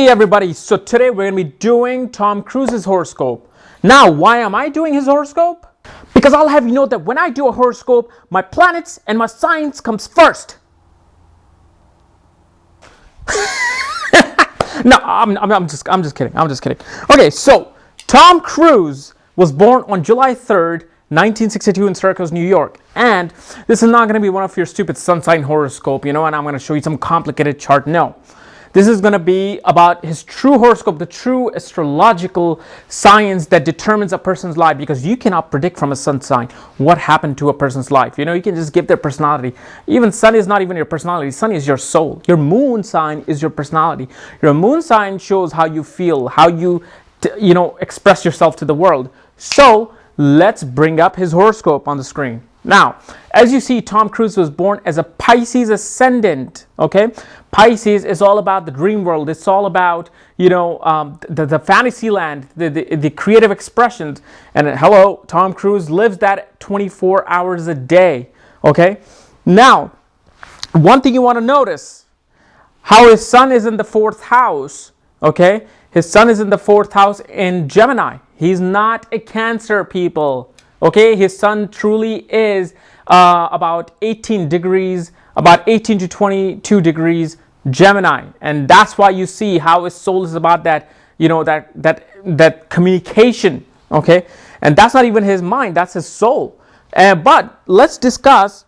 Hey everybody, so today we're going to be doing Tom Cruise's horoscope. Now, why am I doing his horoscope? Because I'll have you know that when I do a horoscope, my planets and my signs comes first. No, I'm just kidding. Okay, so Tom Cruise was born on July 3rd, 1962 in Syracuse, New York. And this is not going to be one of your stupid sun sign horoscope, and I'm going to show you some complicated chart. No. This is going to be about his true horoscope, the true astrological science that determines a person's life, because you cannot predict from a sun sign what happened to a person's life. You can just give their personality. Even sun is not even your personality. Sun is your soul. Your moon sign is your personality. Your moon sign shows how you feel, how you express yourself to the world. So let's bring up his horoscope on the screen. Now, as you see, Tom Cruise was born as a Pisces ascendant, okay? Pisces is all about the dream world. It's all about, the fantasy land, the creative expressions. And hello, Tom Cruise lives that 24 hours a day, okay? Now, one thing you want to notice, how his sun is in the 4th house, okay? His sun is in the 4th house in Gemini. He's not a Cancer, people. Okay, his sun truly is about 18 degrees, about 18 to 22 degrees Gemini. And that's why you see how his soul is about that, that communication, okay? And that's not even his mind, that's his soul. But let's discuss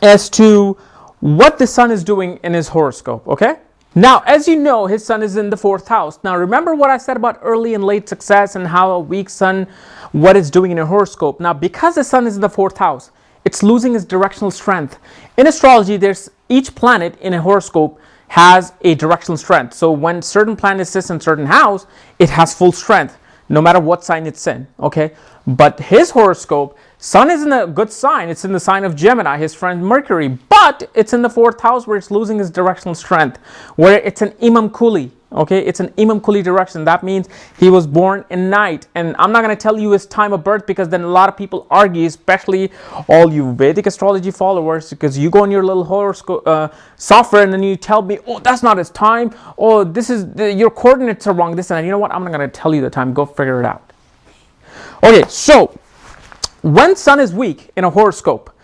as to what the sun is doing in his horoscope, okay? Now, as you know, his sun is in the 4th house. Now, remember what I said about early and late success and how a weak sun, what it's doing in a horoscope. Now, because the sun is in the 4th house, it's losing its directional strength. In astrology, there's each planet in a horoscope has a directional strength. So when certain planet sits in certain house, it has full strength, no matter what sign it's in, okay? But his horoscope, sun is in a good sign. It's in the sign of Gemini, his friend Mercury. But it's in the 4th house where it's losing its directional strength, where it's an Imam Kuli. Okay, it's an Imam Kuli direction. That means he was born in night. And I'm not going to tell you his time of birth, because then a lot of people argue, especially all you Vedic astrology followers, because you go on your little horoscope software and then you tell me, oh, that's not his time. Oh, this is your coordinates are wrong. This and that. You know what? I'm not going to tell you the time. Go figure it out. Okay, so when sun is weak in a horoscope,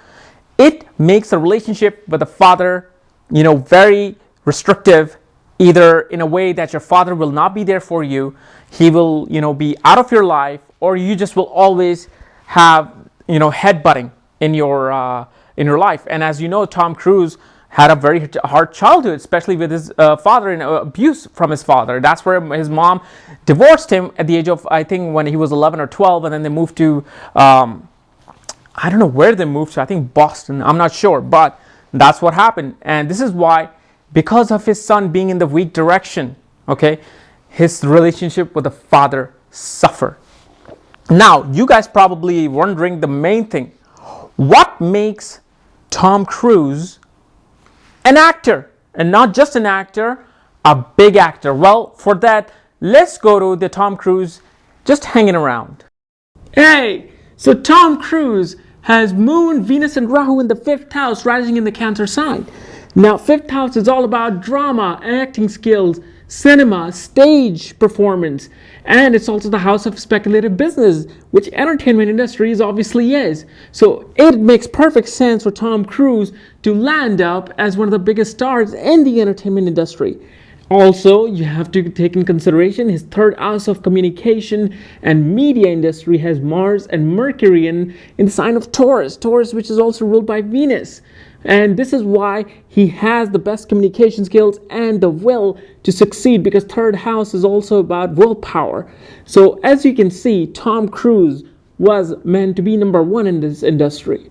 it makes a relationship with the father, very restrictive, either in a way that your father will not be there for you, he will, be out of your life, or you just will always have, headbutting in your life. And as you know, Tom Cruise had a very hard childhood, especially with his father, and abuse from his father. That's where his mom divorced him at the age of, I think, when he was 11 or 12, and then they moved to, I don't know where they moved to, I think Boston, I'm not sure, but that's what happened. And this is why, because of his son being in the weak direction, okay, his relationship with the father suffered. Now, you guys probably wondering the main thing, what makes Tom Cruise an actor, and not just an actor, a big actor? Well, for that, let's go to the Tom Cruise just hanging around. Hey, so Tom Cruise has Moon, Venus, and Rahu in the 5th house, rising in the Cancer sign. Now, 5th house is all about drama, acting skills, cinema, stage performance, and it's also the house of speculative business, which entertainment industry obviously is. So it makes perfect sense for Tom Cruise to land up as one of the biggest stars in the entertainment industry. Also, you have to take in consideration his 3rd house of communication and media industry has Mars and Mercury in the sign of Taurus, which is also ruled by Venus. And this is why he has the best communication skills and the will to succeed, because 3rd house is also about willpower. So as you can see, Tom Cruise was meant to be number 1 in this industry.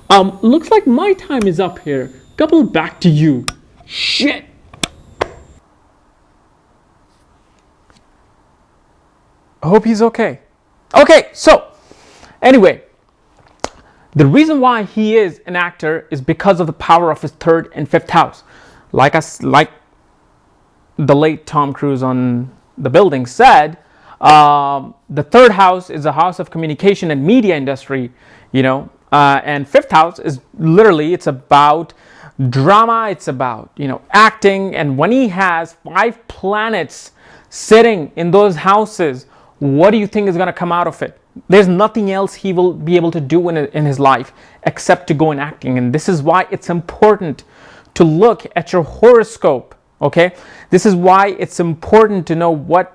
Looks like my time is up here. Couple, back to you. Shit. I hope he's okay. Okay, so anyway, the reason why he is an actor is because of the power of his 3rd and 5th house. Like the late Tom Cruise on The Building said, the 3rd house is a house of communication and media industry, and 5th house is literally, it's about drama, it's about, acting. And when he has 5 planets sitting in those houses, what do you think is going to come out of it? There's nothing else he will be able to do in his life except to go in acting. And this is why it's important to look at your horoscope, okay? This is why it's important to know what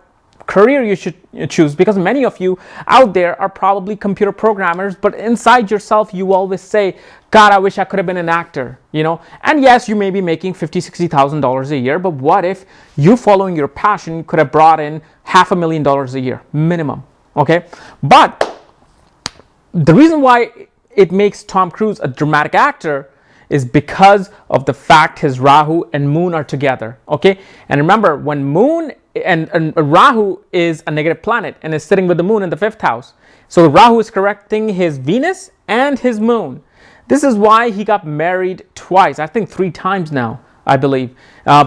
career you should choose, because many of you out there are probably computer programmers, but inside yourself you always say, God, I wish I could have been an actor, and yes, you may be making $50,000-$60,000 a year, but what if you following your passion could have brought in $500,000 a year minimum? Okay, but the reason why it makes Tom Cruise a dramatic actor is because of the fact his Rahu and Moon are together. Okay, and remember, when Moon and Rahu is a negative planet and is sitting with the Moon in the 5th house, so Rahu is correcting his Venus and his Moon. This is why he got married twice, I think 3 times now, I believe,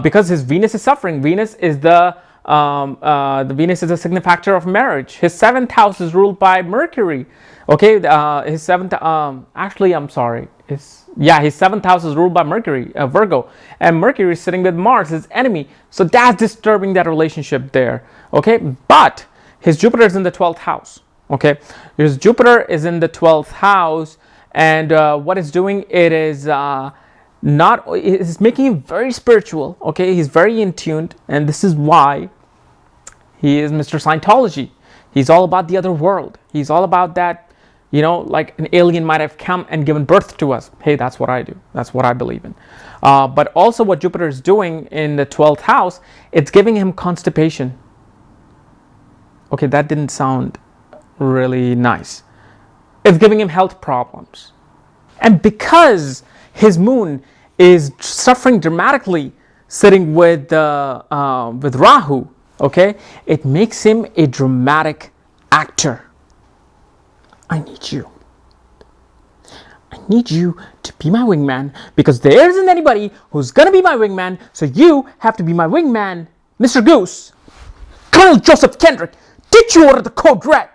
because his Venus is suffering. Venus is the Venus is a signifactor of marriage. His 7th house is ruled by Mercury. Okay, his 7th, actually, I'm sorry. His 7th house is ruled by Mercury, Virgo, and Mercury is sitting with Mars, his enemy. So that's disturbing that relationship there. Okay, but his Jupiter is in the 12th house. Okay, his Jupiter is in the 12th house, and what it's doing, it is it's making him very spiritual. Okay, he's very in tuned, and this is why he is Mr. Scientology. He's all about the other world. He's all about that, like an alien might have come and given birth to us. Hey, that's what I do. That's what I believe in. But also what Jupiter is doing in the 12th house, it's giving him constipation. Okay, that didn't sound really nice. It's giving him health problems. And because his Moon is suffering dramatically sitting with Rahu, okay, it makes him a dramatic actor. I need you to be my wingman, because there isn't anybody who's gonna be my wingman, so you have to be my wingman. Mr. Goose, Colonel Joseph Kendrick, did you order the code red?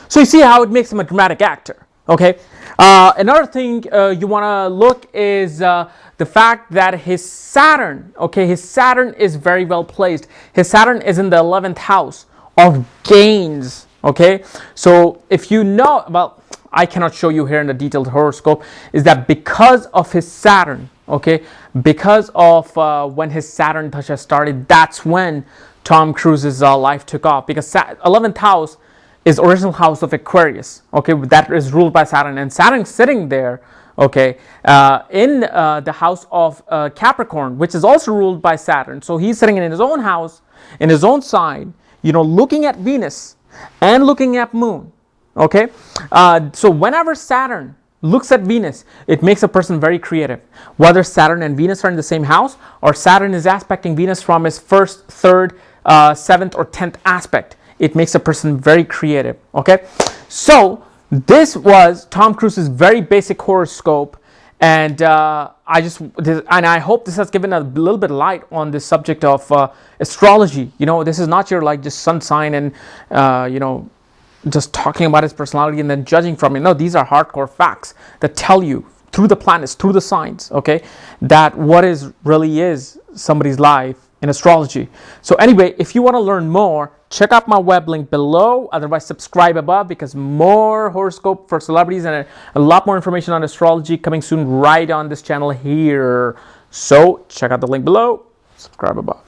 So you see how it makes him a dramatic actor, okay? Another thing you want to look is the fact that his Saturn, okay, his Saturn is very well placed. His Saturn is in the 11th house of gains, okay? So if you know, well, I cannot show you here in the detailed horoscope, is that because of his Saturn, okay, because of when his Saturn Dasha started, that's when Tom Cruise's life took off, because 11th house is original house of Aquarius, okay, that is ruled by Saturn, and Saturn sitting there, okay, in the house of Capricorn, which is also ruled by Saturn. So he's sitting in his own house, in his own sign, looking at Venus and looking at Moon, okay. So whenever Saturn looks at Venus, it makes a person very creative. Whether Saturn and Venus are in the same house, or Saturn is aspecting Venus from his 1st, 3rd, 7th, or 10th aspect, it makes a person very creative, okay? So this was Tom Cruise's very basic horoscope, and I hope this has given a little bit of light on this subject of astrology. This is not your just sun sign and just talking about his personality and then judging from it. No, these are hardcore facts that tell you through the planets, through the signs, okay, that what really is somebody's life in astrology. So anyway, if you want to learn more, check out my web link below. Otherwise, subscribe above, because more horoscope for celebrities and a lot more information on astrology coming soon right on this channel here. So check out the link below, subscribe above.